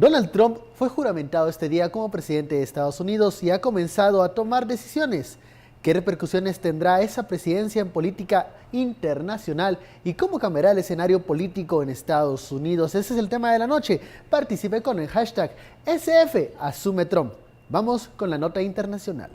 Donald Trump fue juramentado este día como presidente de Estados Unidos y ha comenzado a tomar decisiones. ¿Qué repercusiones tendrá esa presidencia en política internacional y cómo cambiará el escenario político en Estados Unidos? Ese es el tema de la noche. Participe con el hashtag #AsumeTrump. Vamos con la nota internacional.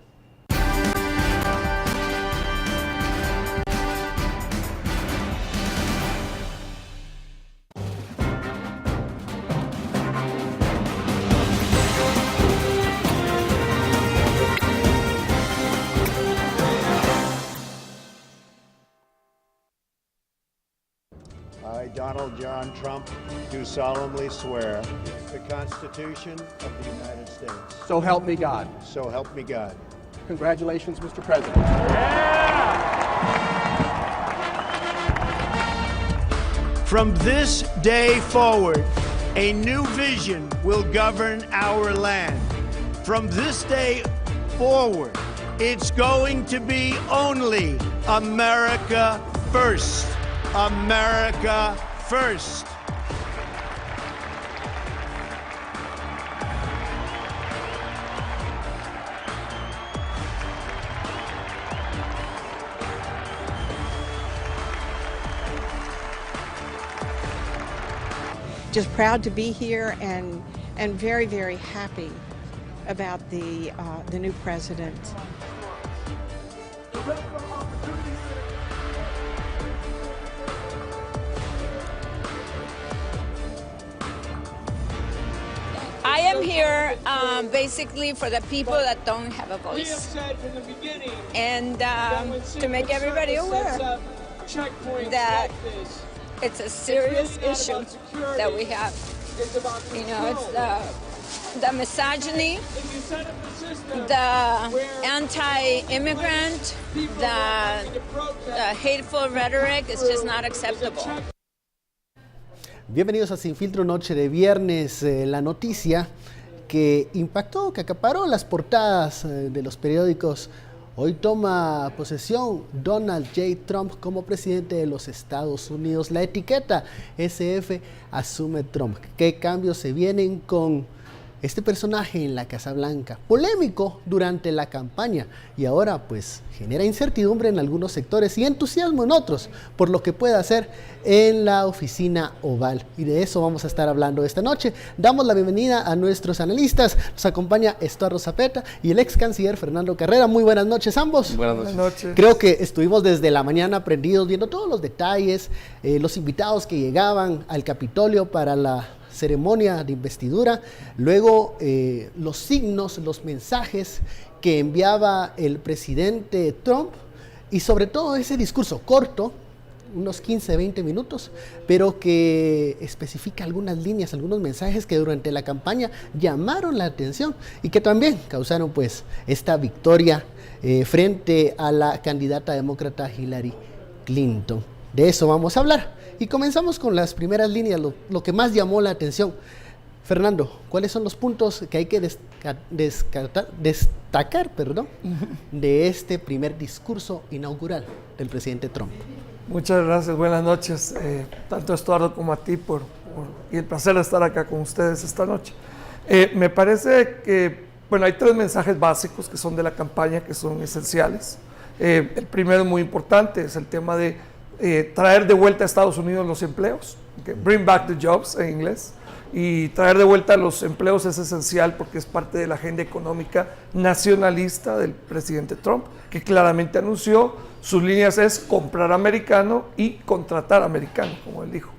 I, Donald John Trump, do solemnly swear the Constitution of the United States. So help me God. So help me God. Congratulations, Mr. President. From this day forward, a new vision will govern our land. From this day forward, it's going to be only America first. America first. Just proud to be here and very, very happy about the new president. I am here basically for the people that don't have a voice, and to make everybody aware that it's a serious issue that we have. You know, it's the misogyny, the anti-immigrant, the hateful rhetoric is just not acceptable. Bienvenidos a Sin Filtro, noche de viernes. La noticia que impactó, que acaparó las portadas de los periódicos. Hoy toma posesión Donald J. Trump como presidente de los Estados Unidos. La etiqueta SF asume Trump. ¿Qué cambios se vienen con este personaje en la Casa Blanca? Polémico durante la campaña y ahora pues genera incertidumbre en algunos sectores y entusiasmo en otros por lo que puede hacer en la oficina oval. Y de eso vamos a estar hablando esta noche. Damos la bienvenida a nuestros analistas. Nos acompaña Estuardo Zapeta y el ex canciller Fernando Carrera. Muy buenas noches ambos. Buenas noches. Creo que estuvimos desde la mañana prendidos viendo todos los detalles, los invitados que llegaban al Capitolio para la ceremonia de investidura, luego los signos, los mensajes que enviaba el presidente Trump y sobre todo ese discurso corto, unos 15-20 minutos, pero que especifica algunas líneas, algunos mensajes que durante la campaña llamaron la atención y que también causaron pues esta victoria frente a la candidata demócrata Hillary Clinton. De eso vamos a hablar. Y comenzamos con las primeras líneas, lo que más llamó la atención. Fernando, ¿cuáles son los puntos que hay que destacar de este primer discurso inaugural del presidente Trump? Muchas gracias, buenas noches, tanto a Estuardo como a ti y el placer de estar acá con ustedes esta noche. Me parece que, bueno, hay tres mensajes básicos que son de la campaña que son esenciales. El primero muy importante es el tema de traer de vuelta a Estados Unidos los empleos, bring back the jobs en inglés, y traer de vuelta los empleos es esencial porque es parte de la agenda económica nacionalista del presidente Trump, que claramente anunció sus líneas es comprar americano y contratar americano, como él dijo.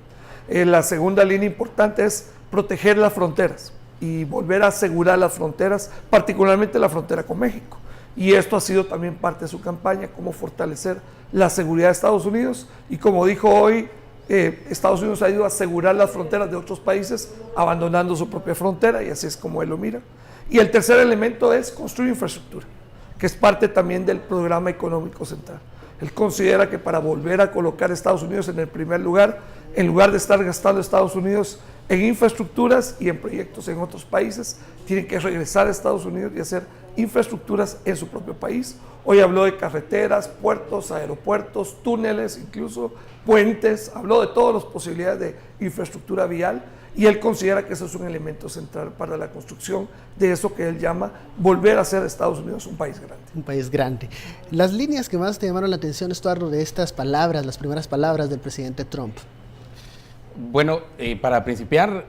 La segunda línea importante es proteger las fronteras y volver a asegurar las fronteras, particularmente la frontera con México. Y esto ha sido también parte de su campaña, cómo fortalecer la seguridad de Estados Unidos. Y como dijo hoy, Estados Unidos ha ido a asegurar las fronteras de otros países, abandonando su propia frontera, y así es como él lo mira. Y el tercer elemento es construir infraestructura, que es parte también del programa económico central. Él considera que para volver a colocar a Estados Unidos en el primer lugar, en lugar de estar gastando Estados Unidos en infraestructuras y en proyectos en otros países, tienen que regresar a Estados Unidos y hacer infraestructuras en su propio país. Hoy habló de carreteras, puertos, aeropuertos, túneles, incluso puentes, habló de todas las posibilidades de infraestructura vial, y él considera que eso es un elemento central para la construcción de eso que él llama volver a ser Estados Unidos un país grande. Un país grande. Las líneas que más te llamaron la atención, Estuardo, de estas palabras, las primeras palabras del presidente Trump. Bueno, para principiar,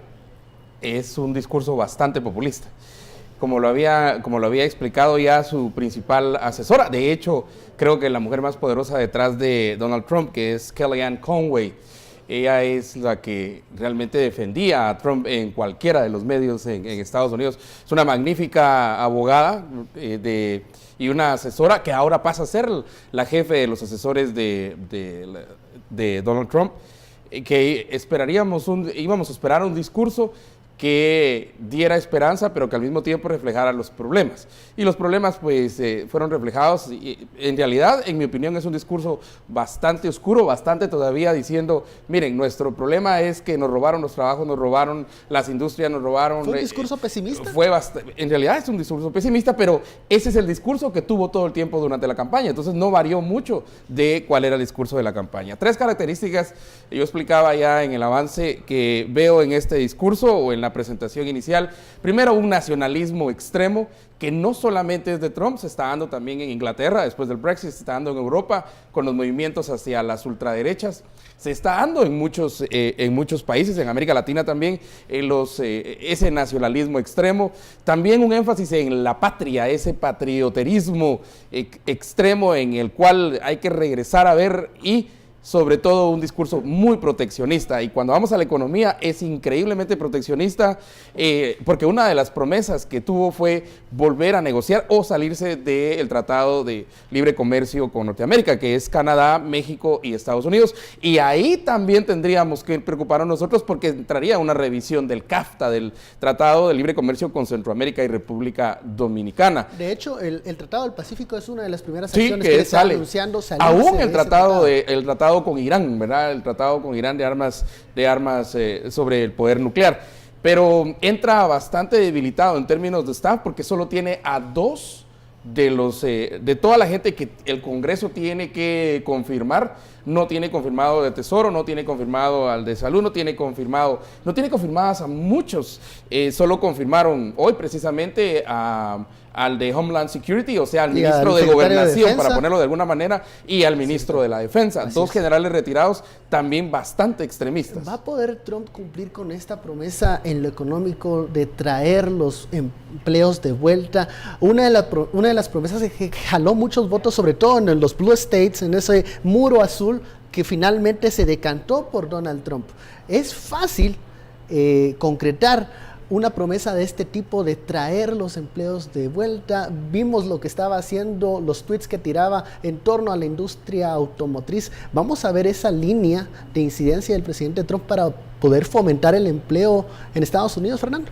es un discurso bastante populista. Como lo había explicado ya su principal asesora. De hecho, creo que la mujer más poderosa detrás de Donald Trump, que es Kellyanne Conway, ella es la que realmente defendía a Trump en cualquiera de los medios en Estados Unidos. Es una magnífica abogada y una asesora que ahora pasa a ser la jefe de los asesores de Donald Trump, que íbamos a esperar un discurso que diera esperanza, pero que al mismo tiempo reflejara los problemas. Y los problemas pues fueron reflejados, y en realidad, en mi opinión, es un discurso bastante oscuro, bastante todavía diciendo, miren, nuestro problema es que nos robaron los trabajos, nos robaron las industrias, nos robaron... ¿Fue un discurso pesimista? En realidad es un discurso pesimista, pero ese es el discurso que tuvo todo el tiempo durante la campaña, entonces no varió mucho de cuál era el discurso de la campaña. 3 características, yo explicaba ya en el avance, que veo en este discurso o en la presentación inicial. Primero, un nacionalismo extremo que no solamente es de Trump, se está dando también en Inglaterra, después del Brexit, se está dando en Europa, con los movimientos hacia las ultraderechas, se está dando en muchos países, en América Latina también, ese nacionalismo extremo, también un énfasis en la patria, ese patrioterismo extremo en el cual hay que regresar a ver, y sobre todo un discurso muy proteccionista, y cuando vamos a la economía es increíblemente proteccionista, porque una de las promesas que tuvo fue volver a negociar o salirse del Tratado de Libre Comercio con Norteamérica, que es Canadá, México y Estados Unidos, y ahí también tendríamos que preocuparnos nosotros, porque entraría una revisión del CAFTA, del Tratado de Libre Comercio con Centroamérica y República Dominicana. De hecho, el Tratado del Pacífico es una de las primeras acciones que le está anunciando salirse. Aún de el tratado con Irán, ¿verdad? El tratado con Irán de armas sobre el poder nuclear. Pero entra bastante debilitado en términos de staff, porque solo tiene a 2 de toda la gente que el Congreso tiene que confirmar. No tiene confirmado de Tesoro, no tiene confirmado al de Salud, no tiene confirmadas a muchos. Solo confirmaron hoy precisamente al de Homeland Security, o sea, al ministro de Gobernación, para ponerlo de alguna manera, y al ministro de la Defensa. 2 generales retirados también bastante extremistas. ¿Va a poder Trump cumplir con esta promesa en lo económico de traer los empleos de vuelta? Una de las promesas que jaló muchos votos, sobre todo en los Blue States, en ese muro azul que finalmente se decantó por Donald Trump. Es fácil concretar una promesa de este tipo, de traer los empleos de vuelta. Vimos lo que estaba haciendo, los tweets que tiraba en torno a la industria automotriz. Vamos a ver esa línea de incidencia del presidente Trump para poder fomentar el empleo en Estados Unidos, Fernando.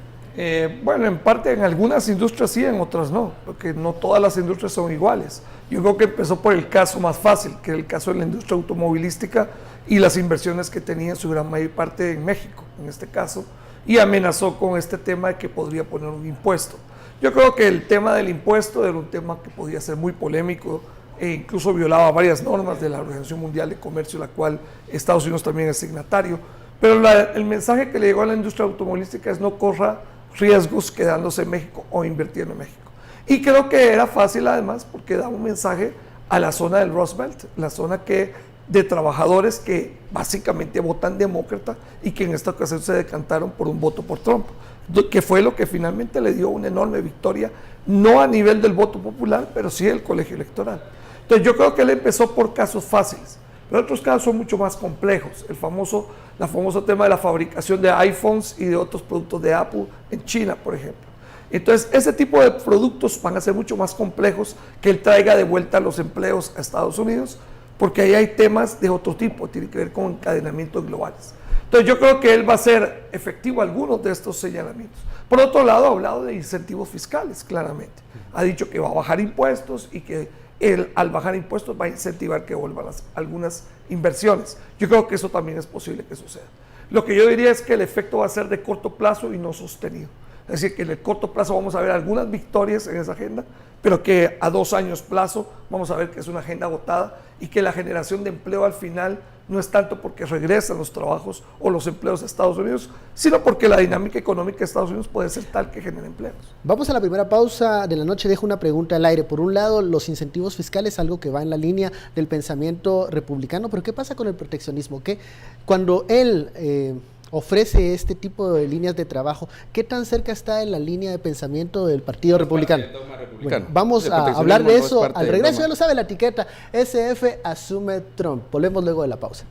Bueno, en parte en algunas industrias sí, en otras no, porque no todas las industrias son iguales. Yo creo que empezó por el caso más fácil, que es el caso de la industria automovilística y las inversiones que tenía en su gran mayor parte en México, en este caso, y amenazó con este tema de que podría poner un impuesto. Yo creo que el tema del impuesto era un tema que podía ser muy polémico e incluso violaba varias normas de la Organización Mundial de Comercio, la cual Estados Unidos también es signatario, pero el mensaje que le llegó a la industria automovilística es no corra riesgos quedándose en México o invirtiendo en México. Y creo que era fácil además porque daba un mensaje a la zona del Rust Belt, la zona de trabajadores que básicamente votan demócrata y que en esta ocasión se decantaron por un voto por Trump, que fue lo que finalmente le dio una enorme victoria, no a nivel del voto popular, pero sí del colegio electoral. Entonces yo creo que él empezó por casos fáciles, pero otros casos son mucho más complejos. El famoso tema de la fabricación de iPhones y de otros productos de Apple en China, por ejemplo. Entonces, ese tipo de productos van a ser mucho más complejos que él traiga de vuelta los empleos a Estados Unidos, porque ahí hay temas de otro tipo, tiene que ver con encadenamientos globales. Entonces yo creo que él va a hacer efectivo algunos de estos señalamientos. Por otro lado, ha hablado de incentivos fiscales, claramente. Ha dicho que va a bajar impuestos y que él, al bajar impuestos, va a incentivar que vuelvan algunas inversiones. Yo creo que eso también es posible que suceda. Lo que yo diría es que el efecto va a ser de corto plazo y no sostenido. Es decir, que en el corto plazo vamos a ver algunas victorias en esa agenda, pero que a 2 años plazo vamos a ver que es una agenda agotada y que la generación de empleo al final no es tanto porque regresan los trabajos o los empleos a Estados Unidos, sino porque la dinámica económica de Estados Unidos puede ser tal que genere empleos. Vamos a la primera pausa de la noche. Dejo una pregunta al aire. Por un lado, los incentivos fiscales, algo que va en la línea del pensamiento republicano, pero ¿qué pasa con el proteccionismo? Que cuando él ofrece este tipo de líneas de trabajo, ¿qué tan cerca está de la línea de pensamiento del Partido Republicano? Bueno, vamos a hablar de eso al regreso. Ya lo sabe la etiqueta, SF asume Trump. Volvemos luego de la pausa.